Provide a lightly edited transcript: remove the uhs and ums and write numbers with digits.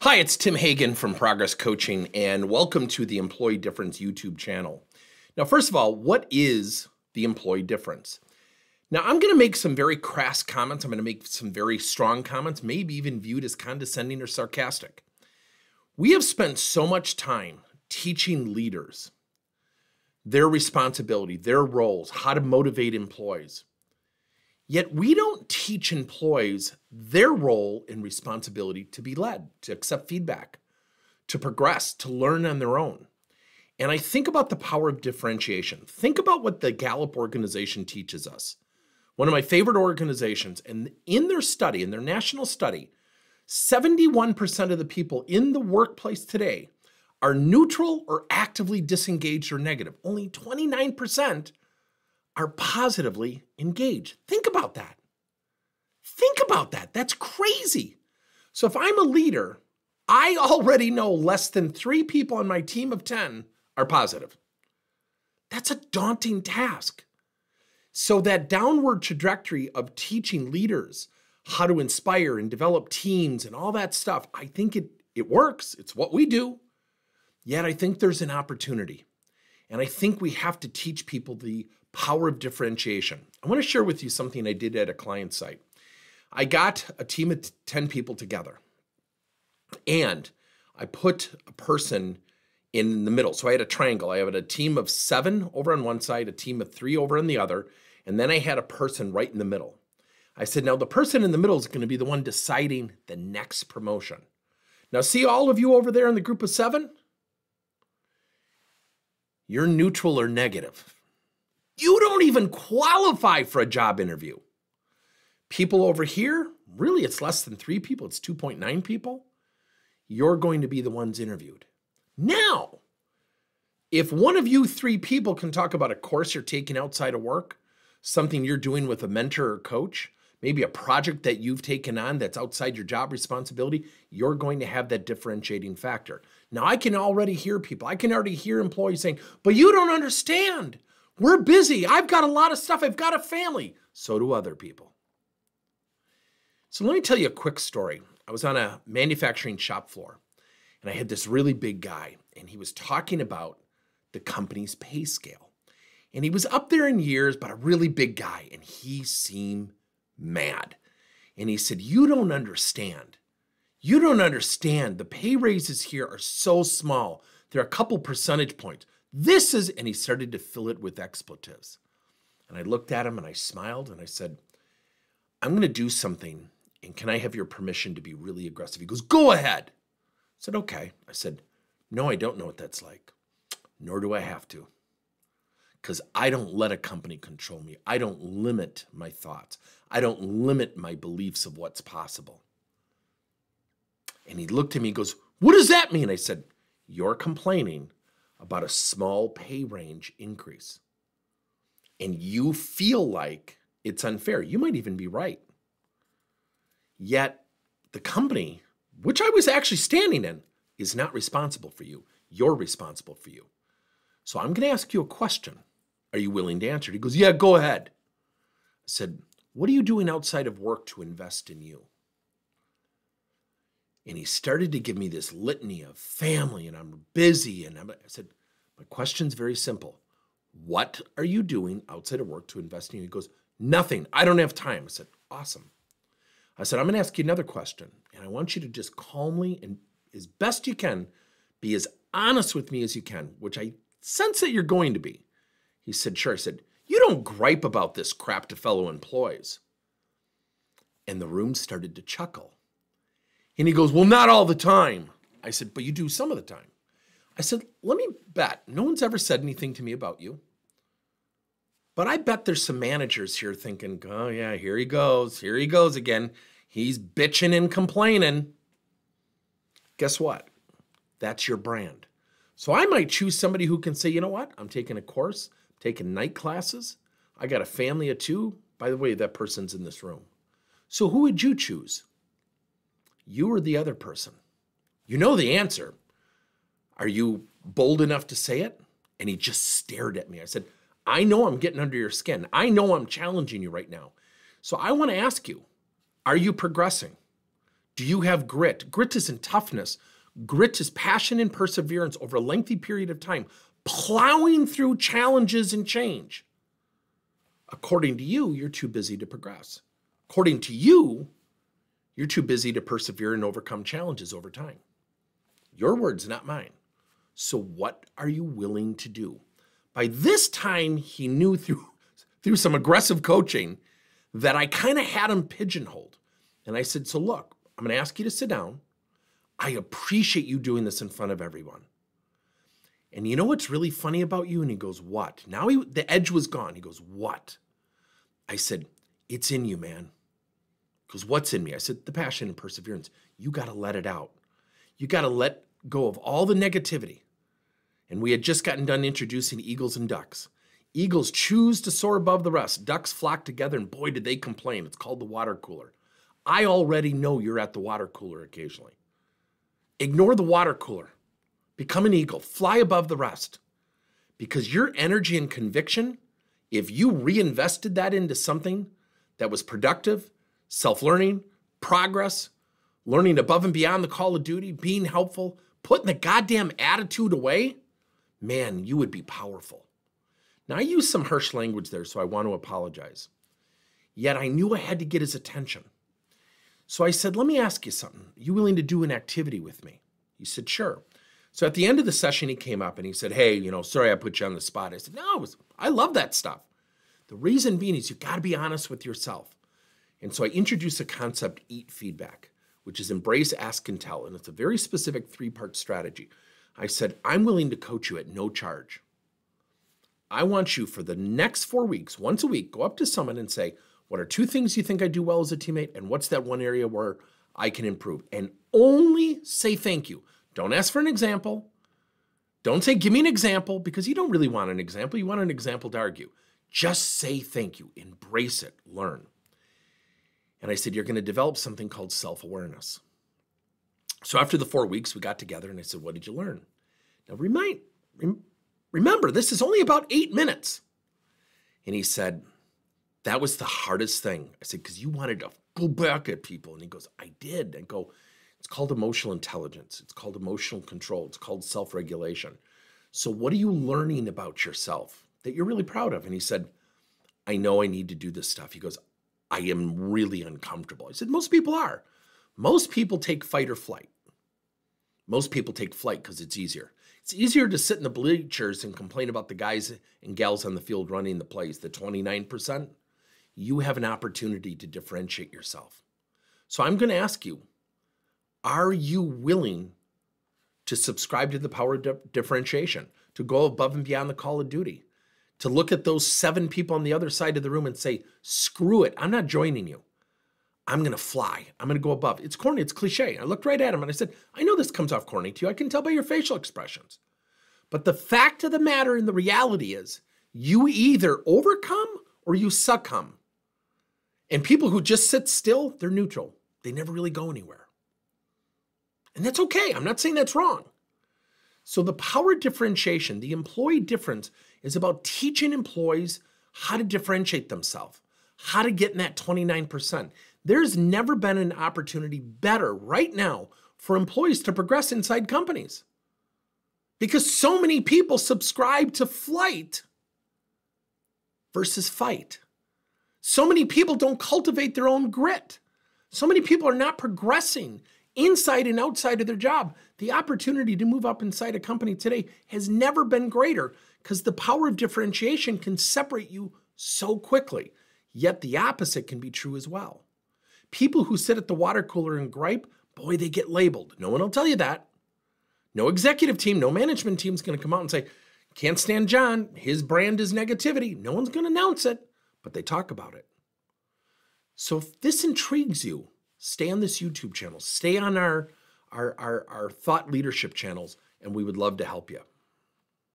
Hi, it's Tim Hagen from Progress Coaching, and welcome to the Employee Difference YouTube channel. Now, first of all, what is the employee difference? Now, I'm going to make some very crass comments. I'm going to make some very strong comments, maybe even viewed as condescending or sarcastic. We have spent so much time teaching leaders their responsibility, their roles, how to motivate employees. Yet we don't teach employees their role and responsibility to be led, to accept feedback, to progress, to learn on their own. And I think about the power of differentiation. Think about what the Gallup organization teaches us. One of my favorite organizations, and in their study, in their national study, 71% of the people in the workplace today are neutral or actively disengaged or negative. Only 29% are positively engaged. Think about that. Think about that. That's crazy. So if I'm a leader, I already know less than 3 people on my team of 10 are positive. That's a daunting task. So that downward trajectory of teaching leaders how to inspire and develop teams and all that stuff, I think it works. It's what we do. Yet I think there's an opportunity. And I think we have to teach people the power of differentiation. I want to share with you something I did at a client site. I got a team of 10 people together, and I put a person in the middle. So I had a triangle. I had a team of 7 over on one side, a team of 3 over on the other, and then I had a person right in the middle. I said, now the person in the middle is going to be the one deciding the next promotion. Now see all of you over there in the group of 7? You're neutral or negative. You don't even qualify for a job interview. People over here, really it's less than 3 people, it's 2.9 people. You're going to be the ones interviewed. Now, if one of you 3 people can talk about a course you're taking outside of work, something you're doing with a mentor or coach, maybe a project that you've taken on that's outside your job responsibility, you're going to have that differentiating factor. Now, I can already hear people, I can already hear employees saying, but you don't understand. We're busy. I've got a lot of stuff. I've got a family. So do other people. So let me tell you a quick story. I was on a manufacturing shop floor, and I had this really big guy, and he was talking about the company's pay scale. And he was up there in years, but a really big guy, and he seemed mad. And he said, you don't understand. You don't understand. The pay raises here are so small. They're a couple percentage points. This is, and he started to fill it with expletives. And I looked at him and I smiled and I said, I'm going to do something, and can I have your permission to be really aggressive? He goes, go ahead. I said, okay. I said, no, I don't know what that's like, nor do I have to, because I don't let a company control me. I don't limit my thoughts. I don't limit my beliefs of what's possible. And he looked at me and goes, what does that mean? I said, you're complaining about a small pay range increase, and you feel like it's unfair. You might even be right. Yet the company, which I was actually standing in, is not responsible for you. You're responsible for you. So I'm going to ask you a question. Are you willing to answer it? He goes, yeah, go ahead. I said, what are you doing outside of work to invest in you? And he started to give me this litany of family, and I'm busy. And I said, my question's very simple. What are you doing outside of work to invest in you? He goes, nothing. I don't have time. I said, awesome. I said, I'm going to ask you another question, and I want you to just calmly and as best you can be as honest with me as you can, which I sense that you're going to be. He said, sure. I said, you don't gripe about this crap to fellow employees. And the room started to chuckle. And he goes, well, not all the time. I said, but you do some of the time. I said, let me bet. No one's ever said anything to me about you. But I bet there's some managers here thinking, oh yeah, here he goes. Here he goes again. He's bitching and complaining. Guess what? That's your brand. So I might choose somebody who can say, you know what? I'm taking a course, I'm taking night classes. I got a family of 2. By the way, that person's in this room. So who would you choose? You or the other person? You know the answer. Are you bold enough to say it? And he just stared at me. I said, I know I'm getting under your skin. I know I'm challenging you right now. So I want to ask you, are you progressing? Do you have grit? Grit isn't toughness. Grit is passion and perseverance over a lengthy period of time, plowing through challenges and change. According to you, you're too busy to progress. According to you, you're too busy to persevere and overcome challenges over time. Your words, not mine. So what are you willing to do? By this time, he knew through some aggressive coaching that I kind of had him pigeonholed. And I said, so look, I'm going to ask you to sit down. I appreciate you doing this in front of everyone. And you know what's really funny about you? And he goes, what? Now the edge was gone. He goes, what? I said, it's in you, man. He goes, what's in me? I said, the passion and perseverance. You got to let it out. You got to let go of all the negativity. And we had just gotten done introducing eagles and ducks. Eagles choose to soar above the rest. Ducks flock together, and boy, did they complain. It's called the water cooler. I already know you're at the water cooler occasionally. Ignore the water cooler. Become an eagle. Fly above the rest. Because your energy and conviction, if you reinvested that into something that was productive, self-learning, progress, learning above and beyond the call of duty, being helpful, putting the goddamn attitude away, man, you would be powerful. Now, I used some harsh language there, so I want to apologize. Yet I knew I had to get his attention. So I said, let me ask you something. Are you willing to do an activity with me? He said, sure. So at the end of the session, he came up and he said, hey, sorry I put you on the spot. I said, no, I love that stuff. The reason being is you got to be honest with yourself. And so I introduced a concept, EAT feedback, which is embrace, ask, and tell. And it's a very specific 3-part strategy. I said, I'm willing to coach you at no charge. I want you for the next 4 weeks, once a week, go up to someone and say, what are 2 things you think I do well as a teammate? And what's that one area where I can improve? And only say thank you. Don't ask for an example. Don't say, give me an example, because you don't really want an example. You want an example to argue. Just say thank you. Embrace it. Learn. And I said, you're going to develop something called self-awareness. So after the 4 weeks, we got together and I said, what did you learn? Now remember, this is only about 8 minutes. And he said, that was the hardest thing. I said, because you wanted to go back at people. And he goes, I did. I go, it's called emotional intelligence. It's called emotional control. It's called self-regulation. So what are you learning about yourself that you're really proud of? And he said, I know I need to do this stuff. He goes, I am really uncomfortable. I said, most people are. Most people take fight or flight. Most people take flight because it's easier. It's easier to sit in the bleachers and complain about the guys and gals on the field running the plays, the 29%. You have an opportunity to differentiate yourself. So I'm going to ask you, are you willing to subscribe to the power of differentiation, to go above and beyond the call of duty, to look at those 7 people on the other side of the room and say, screw it, I'm not joining you. I'm going to fly. I'm going to go above. It's corny. It's cliche. I looked right at him and I said, I know this comes off corny to you. I can tell by your facial expressions. But the fact of the matter and the reality is you either overcome or you succumb. And people who just sit still, they're neutral. They never really go anywhere. And that's okay. I'm not saying that's wrong. So the power of differentiation, the employee difference, is about teaching employees how to differentiate themselves, how to get in that 29%. There's never been an opportunity better right now for employees to progress inside companies because so many people subscribe to flight versus fight. So many people don't cultivate their own grit. So many people are not progressing inside and outside of their job. The opportunity to move up inside a company today has never been greater because the power of differentiation can separate you so quickly. Yet the opposite can be true as well. People who sit at the water cooler and gripe, boy, they get labeled. No one will tell you that. No executive team, no management team is going to come out and say, can't stand John. His brand is negativity. No one's going to announce it, but they talk about it. So if this intrigues you, stay on this YouTube channel, stay on our thought leadership channels, and we would love to help you.